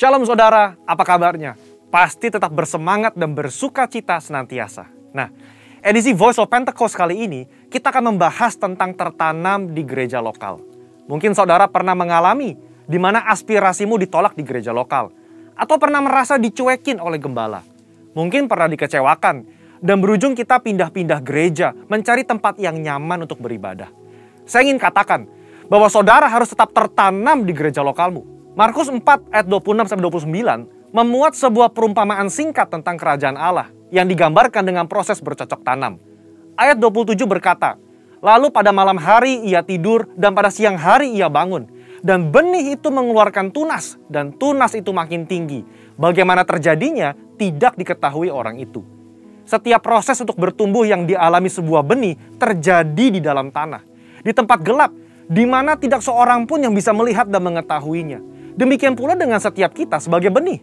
Shalom saudara, apa kabarnya? Pasti tetap bersemangat dan bersuka cita senantiasa. Nah, edisi Voice of Pentecost kali ini, kita akan membahas tentang tertanam di gereja lokal. Mungkin saudara pernah mengalami di mana aspirasimu ditolak di gereja lokal. Atau pernah merasa dicuekin oleh gembala. Mungkin pernah dikecewakan dan berujung kita pindah-pindah gereja mencari tempat yang nyaman untuk beribadah. Saya ingin katakan bahwa saudara harus tetap tertanam di gereja lokalmu. Markus 4 ayat 26-29 memuat sebuah perumpamaan singkat tentang kerajaan Allah yang digambarkan dengan proses bercocok tanam. Ayat 27 berkata, "Lalu pada malam hari ia tidur dan pada siang hari ia bangun. Dan benih itu mengeluarkan tunas dan tunas itu makin tinggi. Bagaimana terjadinya tidak diketahui orang itu." Setiap proses untuk bertumbuh yang dialami sebuah benih terjadi di dalam tanah. Di tempat gelap, di mana tidak seorang pun yang bisa melihat dan mengetahuinya. Demikian pula dengan setiap kita sebagai benih.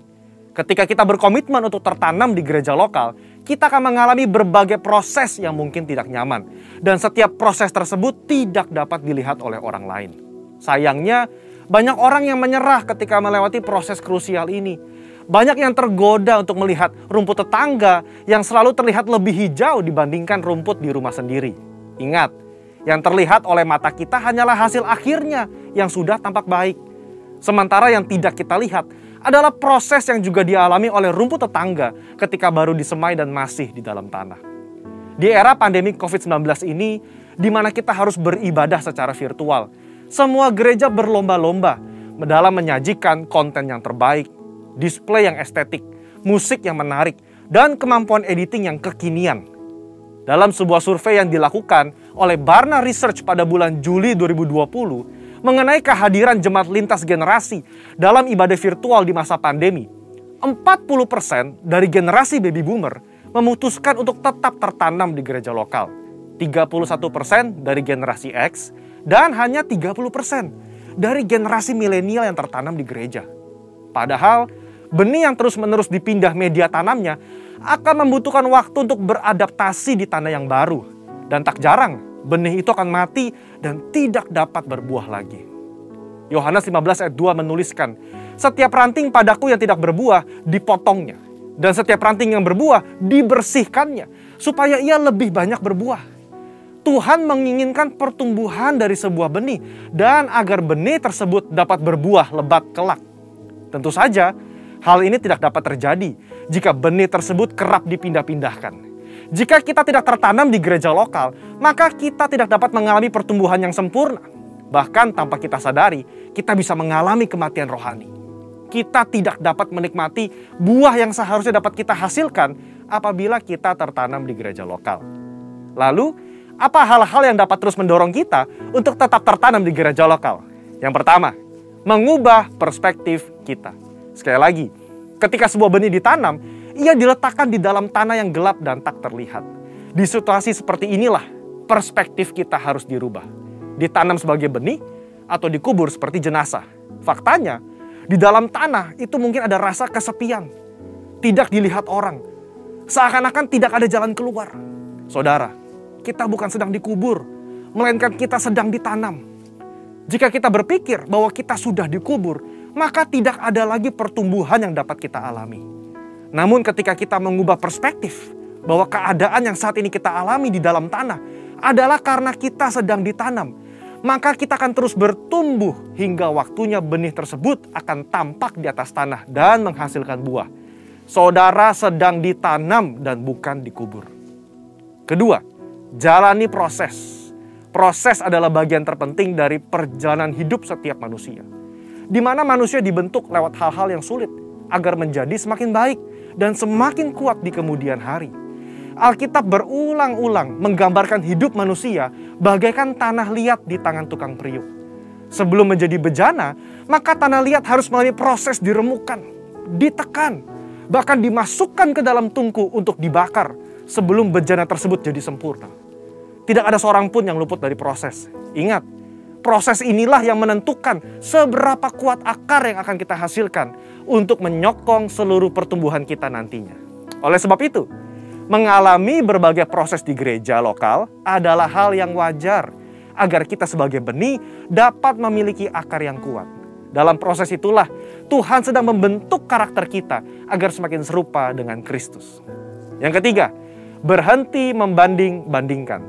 Ketika kita berkomitmen untuk tertanam di gereja lokal, kita akan mengalami berbagai proses yang mungkin tidak nyaman. Dan setiap proses tersebut tidak dapat dilihat oleh orang lain. Sayangnya, banyak orang yang menyerah ketika melewati proses krusial ini. Banyak yang tergoda untuk melihat rumput tetangga yang selalu terlihat lebih hijau dibandingkan rumput di rumah sendiri. Ingat, yang terlihat oleh mata kita hanyalah hasil akhirnya yang sudah tampak baik. Sementara yang tidak kita lihat adalah proses yang juga dialami oleh rumput tetangga ketika baru disemai dan masih di dalam tanah. Di era pandemi COVID-19 ini, di mana kita harus beribadah secara virtual, semua gereja berlomba-lomba dalam menyajikan konten yang terbaik, display yang estetik, musik yang menarik, dan kemampuan editing yang kekinian. Dalam sebuah survei yang dilakukan oleh Barna Research pada bulan Juli 2020, mengenai kehadiran jemaat lintas generasi dalam ibadah virtual di masa pandemi, 40% dari generasi baby boomer memutuskan untuk tetap tertanam di gereja lokal, 31% dari generasi X, dan hanya 30% dari generasi milenial yang tertanam di gereja. Padahal, benih yang terus-menerus dipindah media tanamnya akan membutuhkan waktu untuk beradaptasi di tanah yang baru. Dan tak jarang, benih itu akan mati dan tidak dapat berbuah lagi. Yohanes 15 ayat 2 menuliskan, "Setiap ranting padaku yang tidak berbuah dipotongnya, dan setiap ranting yang berbuah dibersihkannya, supaya ia lebih banyak berbuah." Tuhan menginginkan pertumbuhan dari sebuah benih, dan agar benih tersebut dapat berbuah lebat kelak. Tentu saja, hal ini tidak dapat terjadi jika benih tersebut kerap dipindah-pindahkan. Jika kita tidak tertanam di gereja lokal, maka kita tidak dapat mengalami pertumbuhan yang sempurna. Bahkan tanpa kita sadari, kita bisa mengalami kematian rohani. Kita tidak dapat menikmati buah yang seharusnya dapat kita hasilkan apabila kita tertanam di gereja lokal. Lalu, apa hal-hal yang dapat terus mendorong kita untuk tetap tertanam di gereja lokal? Yang pertama, mengubah perspektif kita. Sekali lagi, ketika sebuah benih ditanam, ia diletakkan di dalam tanah yang gelap dan tak terlihat. Di situasi seperti inilah, perspektif kita harus dirubah. Ditanam sebagai benih atau dikubur seperti jenazah. Faktanya, di dalam tanah itu mungkin ada rasa kesepian. Tidak dilihat orang. Seakan-akan tidak ada jalan keluar. Saudara, kita bukan sedang dikubur, melainkan kita sedang ditanam. Jika kita berpikir bahwa kita sudah dikubur, maka tidak ada lagi pertumbuhan yang dapat kita alami. Namun ketika kita mengubah perspektif bahwa keadaan yang saat ini kita alami di dalam tanah adalah karena kita sedang ditanam, maka kita akan terus bertumbuh hingga waktunya benih tersebut akan tampak di atas tanah dan menghasilkan buah. Saudara sedang ditanam dan bukan dikubur. Kedua, jalani proses. Proses adalah bagian terpenting dari perjalanan hidup setiap manusia, di mana manusia dibentuk lewat hal-hal yang sulit agar menjadi semakin baik dan semakin kuat di kemudian hari. Alkitab berulang-ulang menggambarkan hidup manusia bagaikan tanah liat di tangan tukang periuk. Sebelum menjadi bejana, maka tanah liat harus melalui proses diremukan, ditekan, bahkan dimasukkan ke dalam tungku untuk dibakar sebelum bejana tersebut jadi sempurna. Tidak ada seorang pun yang luput dari proses. Ingat, proses inilah yang menentukan seberapa kuat akar yang akan kita hasilkan untuk menyokong seluruh pertumbuhan kita nantinya. Oleh sebab itu, mengalami berbagai proses di gereja lokal adalah hal yang wajar agar kita sebagai benih dapat memiliki akar yang kuat. Dalam proses itulah Tuhan sedang membentuk karakter kita agar semakin serupa dengan Kristus. Yang ketiga, berhenti membanding-bandingkan.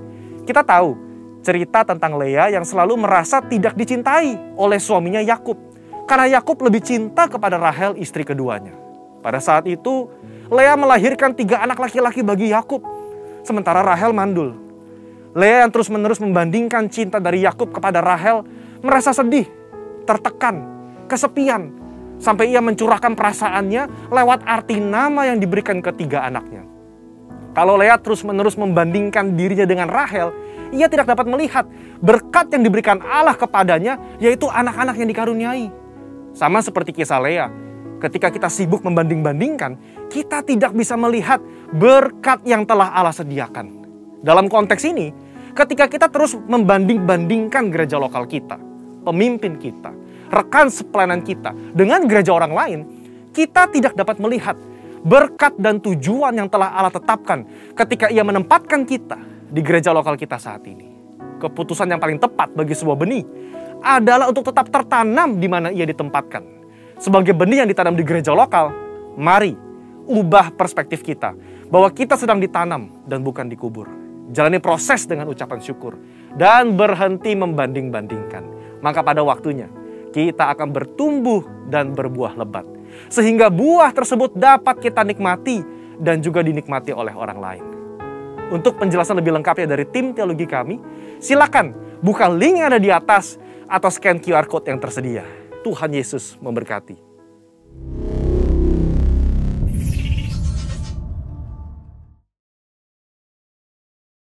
Kita tahu cerita tentang Lea yang selalu merasa tidak dicintai oleh suaminya Yakub. Karena Yakub lebih cinta kepada Rahel, istri keduanya. Pada saat itu, Lea melahirkan 3 anak laki-laki bagi Yakub, sementara Rahel mandul. Lea yang terus-menerus membandingkan cinta dari Yakub kepada Rahel merasa sedih, tertekan, kesepian, sampai ia mencurahkan perasaannya lewat arti nama yang diberikan ketiga anaknya. Kalau Lea terus-menerus membandingkan dirinya dengan Rahel, ia tidak dapat melihat berkat yang diberikan Allah kepadanya, yaitu anak-anak yang dikaruniai. Sama seperti kisah Lea, ketika kita sibuk membanding-bandingkan, kita tidak bisa melihat berkat yang telah Allah sediakan. Dalam konteks ini, ketika kita terus membanding-bandingkan gereja lokal kita, pemimpin kita, rekan sepelayanan kita dengan gereja orang lain, kita tidak dapat melihat berkat dan tujuan yang telah Allah tetapkan ketika ia menempatkan kita di gereja lokal kita saat ini. Keputusan yang paling tepat bagi sebuah benih adalah untuk tetap tertanam di mana ia ditempatkan. Sebagai benih yang ditanam di gereja lokal, mari ubah perspektif kita bahwa kita sedang ditanam dan bukan dikubur. Jalani proses dengan ucapan syukur dan berhenti membanding-bandingkan. Maka pada waktunya kita akan bertumbuh dan berbuah lebat, sehingga buah tersebut dapat kita nikmati dan juga dinikmati oleh orang lain. Untuk penjelasan lebih lengkapnya dari tim teologi kami, silakan buka link yang ada di atas atau scan QR Code yang tersedia. Tuhan Yesus memberkati.